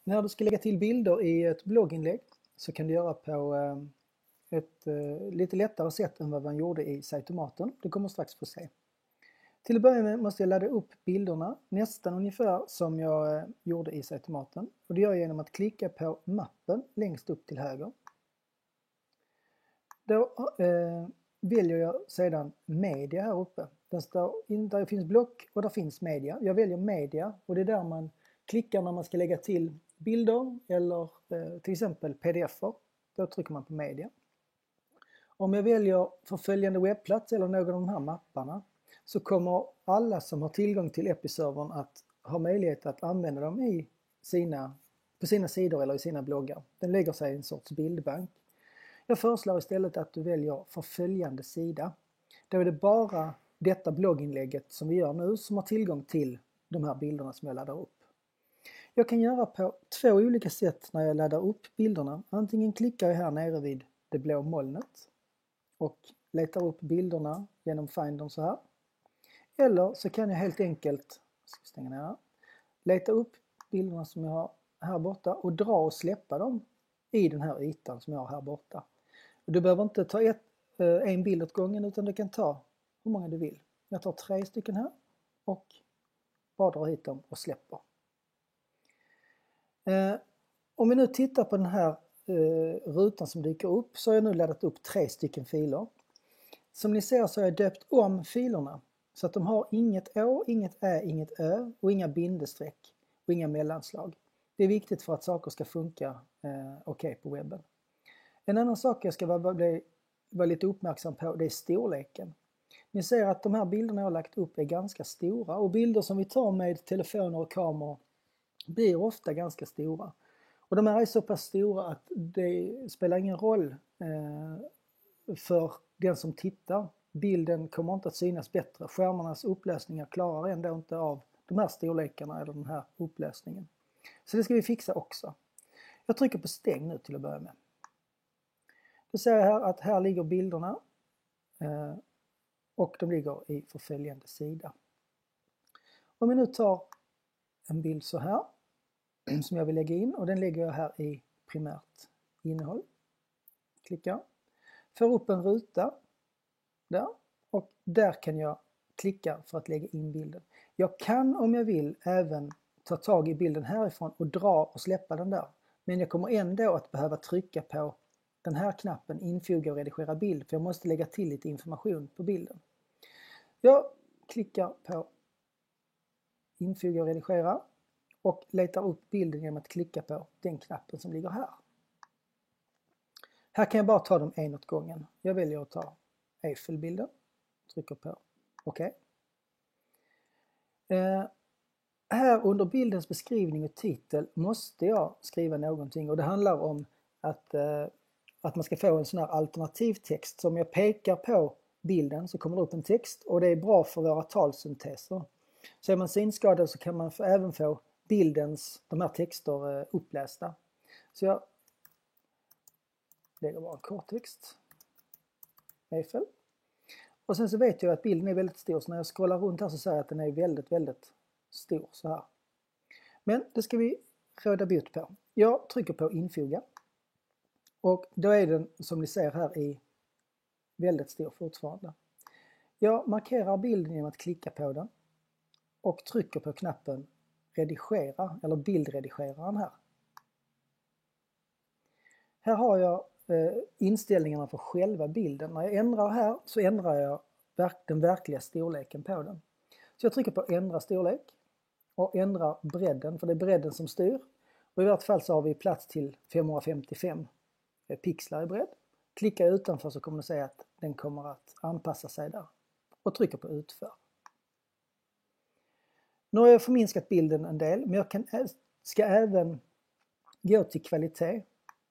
När du ska lägga till bilder i ett blogginlägg så kan du göra på ett lite lättare sätt än vad man gjorde i Sitomaten. Det kommer strax få se. Till att börja med måste jag ladda upp bilderna nästan ungefär som jag gjorde i Sitomaten. Och det gör jag genom att klicka på mappen längst upp till höger. Då väljer jag sedan media här uppe. Där finns block och där finns media. Jag väljer media och det är där man klickar när man ska lägga till bilder eller till exempel pdf-er. Då trycker man på media. Om jag väljer förföljande webbplats eller någon av de här mapparna så kommer alla som har tillgång till Episervern att ha möjlighet att använda dem på sina sidor eller i sina bloggar. Den lägger sig i en sorts bildbank. Jag föreslår istället att du väljer förföljande sida. Då är det bara detta blogginlägget som vi gör nu som har tillgång till de här bilderna som jag laddar upp. Jag kan göra på två olika sätt när jag laddar upp bilderna. Antingen klickar jag här nere vid det blå molnet och letar upp bilderna genom Findern så här. Eller så kan jag helt enkelt leta upp bilderna som jag har här borta och dra och släppa dem i den här ytan som jag har här borta. Och du behöver inte ta en bild åt gången utan du kan ta hur många du vill. Jag tar 3 stycken här och bara drar hit dem och släpper. Om vi nu tittar på den här rutan som dyker upp så har jag nu laddat upp 3 stycken filer. Som ni ser så har jag döpt om filerna så att de har inget å, inget ä, inget ö och inga bindestreck och inga mellanslag. Det är viktigt för att saker ska funka okej på webben. En annan sak jag ska vara lite uppmärksam på, det är storleken. Ni ser att de här bilderna jag har lagt upp är ganska stora och bilder som vi tar med telefoner och kameror blir ofta ganska stora. Och de här är så pass stora att det spelar ingen roll för den som tittar. Bilden kommer inte att synas bättre. Skärmarnas upplösningar klarar ändå inte av de här storlekarna eller den här upplösningen. Så det ska vi fixa också. Jag trycker på stäng nu till att börja med. Då ser jag här att här ligger bilderna och de ligger i förföljande sida. Om jag nu tar en bild så här som jag vill lägga in och den lägger jag här i primärt innehåll. Klickar. Får upp en ruta där och där kan jag klicka för att lägga in bilden. Jag kan om jag vill även ta tag i bilden härifrån och dra och släppa den där. Men jag kommer ändå att behöva trycka på den här knappen infoga och redigera bild för jag måste lägga till lite information på bilden. Jag klickar på infoga och redigera och letar upp bilden genom att klicka på den knappen som ligger här. Här kan jag bara ta dem en åt gången. Jag väljer att ta Eiffel-bilden. Trycker på OK. Här under bildens beskrivning och titel måste jag skriva någonting och det handlar om att man ska få en sån här alternativtext. Så om jag pekar på bilden så kommer det upp en text och det är bra för våra talsynteser. Så är man synskadad så kan man även få de här texter upplästa. Så jag lägger bara en kort text. Eiffel. Och sen så vet jag att bilden är väldigt stor så när jag scrollar runt här så ser jag att den är väldigt, väldigt stor så här. Men det ska vi råda bot på. Jag trycker på infoga. Och då är den som ni ser här i väldigt stor fortfarande. Jag markerar bilden genom att klicka på den och trycker på knappen redigera eller bildredigeraren här. Här har jag inställningarna för själva bilden. När jag ändrar här så ändrar jag den verkliga storleken på den. Så jag trycker på ändra storlek och ändrar bredden för det är bredden som styr. Och i vart fall så har vi plats till 555 pixlar i bredd. Klickar jag utanför så kommer det säga att den kommer att anpassa sig där. Och trycker på utför. Nu har jag förminskat bilden en del men jag ska även gå till kvalitet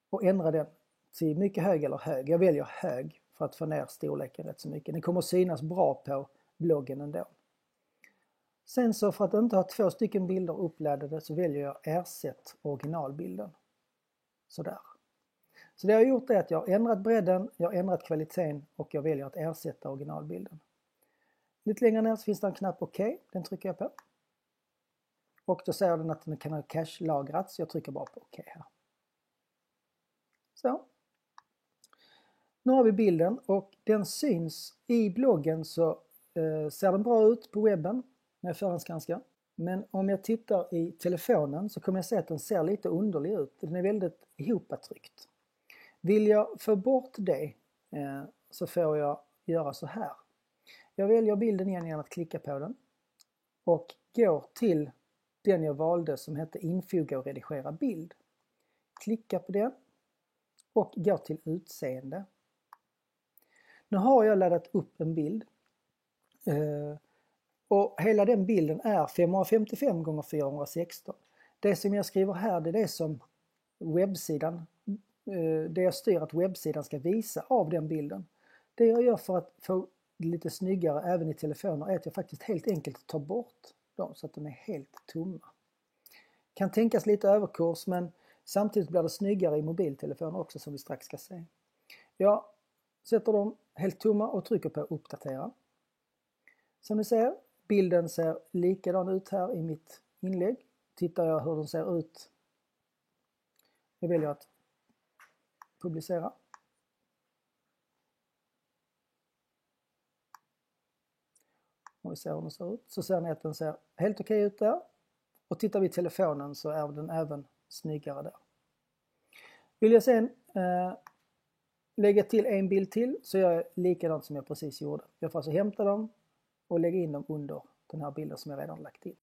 och ändra den till mycket hög eller hög. Jag väljer hög för att få ner storleken rätt så mycket. Den kommer att synas bra på bloggen ändå. Sen så för att inte ha 2 stycken bilder uppladdade så väljer jag ersätt originalbilden. Sådär. Så det jag har gjort är att jag har ändrat bredden, jag har ändrat kvaliteten och jag väljer att ersätta originalbilden. Lite längre ner så finns det en knapp OK, den trycker jag på. Och då säger den att den kan ha cache-lagrats. Jag trycker bara på OK här. Så. Nu har vi bilden och den syns i bloggen, så ser den bra ut på webben när jag förhandsgranskar. Men om jag tittar i telefonen så kommer jag se att den ser lite underlig ut. Den är väldigt ihoptryckt. Vill jag få bort det så får jag göra så här. Jag väljer bilden igen genom att klicka på den och går till den jag valde som hette infoga och redigera bild. Klicka på den och går till utseende. Nu har jag laddat upp en bild och hela den bilden är 555 x 416. Det som jag skriver här, det är det som webbsidan, det jag styr att webbsidan ska visa av den bilden. Det jag gör för att få lite snyggare även i telefoner är att jag faktiskt helt enkelt tar bort dem så att de är helt tomma. Kan tänkas lite överkurs, men samtidigt blir det snyggare i mobiltelefoner också, som vi strax ska se. Jag sätter dem helt tomma och trycker på uppdatera. Som ni ser, bilden ser likadan ut här i mitt inlägg. Tittar jag hur den ser ut. Jag väljer att publicera. Och vi ser hur den ser ut. Så ser ni att den ser helt okej ut där. Och tittar vi i telefonen så är den även snyggare där. Vill jag sen lägga till en bild till så gör jag likadant som jag precis gjorde. Jag får alltså hämta dem och lägga in dem under den här bilden som jag redan lagt in.